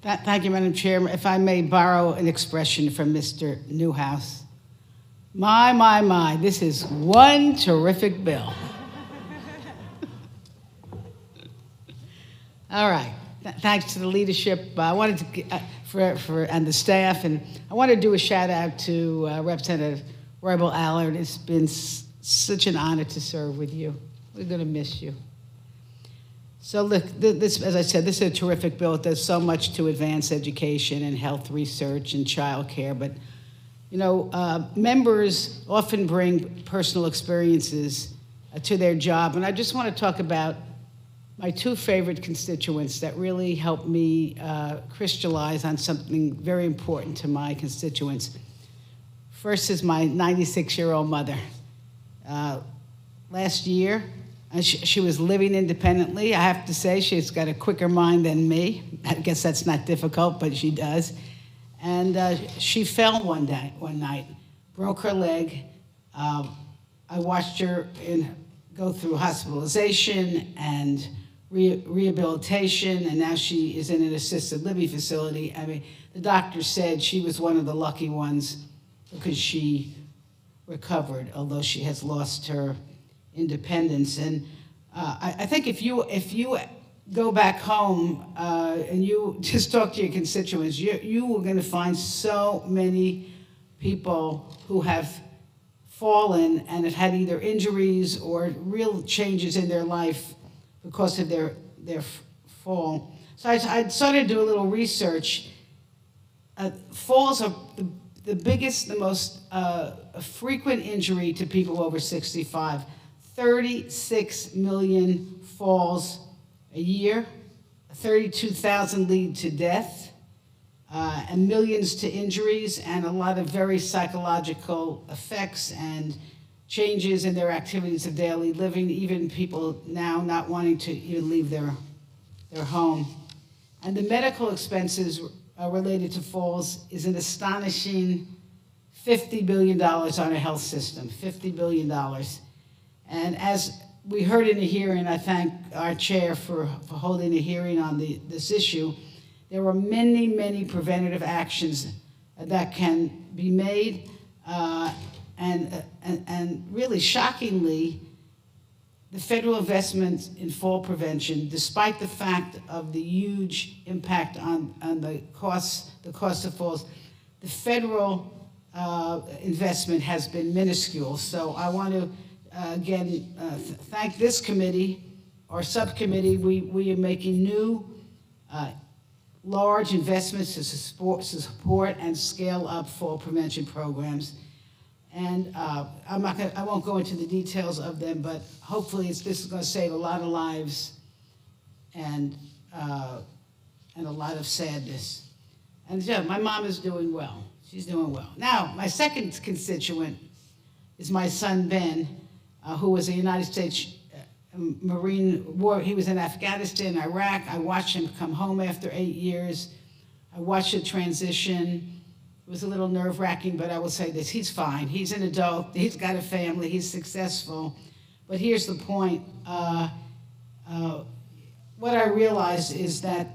Thank you, Madam Chair. If I may borrow an expression from Mr. Newhouse. My, this is one terrific bill. All right. Thanks to the leadership. I wanted to, and the staff, and I want to do a shout out to Representative Roybal Allard. It's been such an honor to serve with you. We're going to miss you. So look, this, as I said, this is a terrific bill. It does so much to advance education and health research and child care, but you know, members often bring personal experiences to their job, and I just want to talk about my two favorite constituents that really helped me crystallize on something very important to my constituents. First is my 96-year-old mother. Last year, she was living independently. I have to say, she's got a quicker mind than me. I guess that's not difficult, but she does. And she fell one night, broke her leg. I watched her go through hospitalization and rehabilitation, and now she is in an assisted living facility. I mean, the doctor said she was one of the lucky ones because she recovered, although she has lost her independence. And I think if you go back home and you just talk to your constituents, you are going to find so many people who have fallen and have had either injuries or real changes in their life because of their fall. So I started to do a little research. Falls are the biggest, the most frequent injury to people over 65. 36 million falls a year, 32,000 lead to death, and millions to injuries, and a lot of very psychological effects and changes in their activities of daily living, even people now not wanting to even leave their home. And the medical expenses related to falls is an astonishing $50 billion on our health system, $50 billion. And as we heard in the hearing, I thank our chair for holding a hearing on this issue, there were many, many preventative actions that can be made. And really shockingly, the federal investment in fall prevention, despite the fact of the huge impact on the cost of falls, the federal investment has been minuscule. So I want to again thank this committee, our subcommittee. We are making new large investments to support and scale up fall prevention programs. And I won't go into the details of them, but hopefully this is going to save a lot of lives and a lot of sadness. And yeah, my mom is doing well. She's doing well. Now, my second constituent is my son, Ben, who was a United States Marine war. He was in Afghanistan, Iraq. I watched him come home after 8 years. I watched the transition. It was a little nerve-wracking, but I will say this, he's fine. He's an adult, he's got a family, he's successful. But here's the point. What I realized is that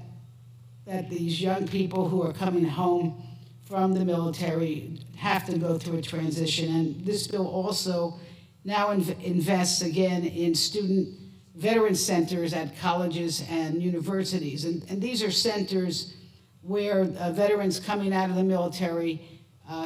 these young people who are coming home from the military have to go through a transition. And this bill also now invests again in student veteran centers at colleges and universities. And these are centers where veterans coming out of the military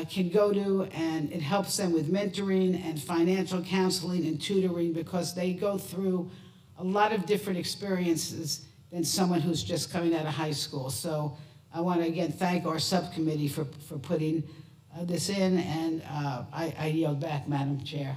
can go to, and it helps them with mentoring and financial counseling and tutoring, because they go through a lot of different experiences than someone who's just coming out of high school. So I want to again thank our subcommittee for putting this in, and I yield back, Madam Chair.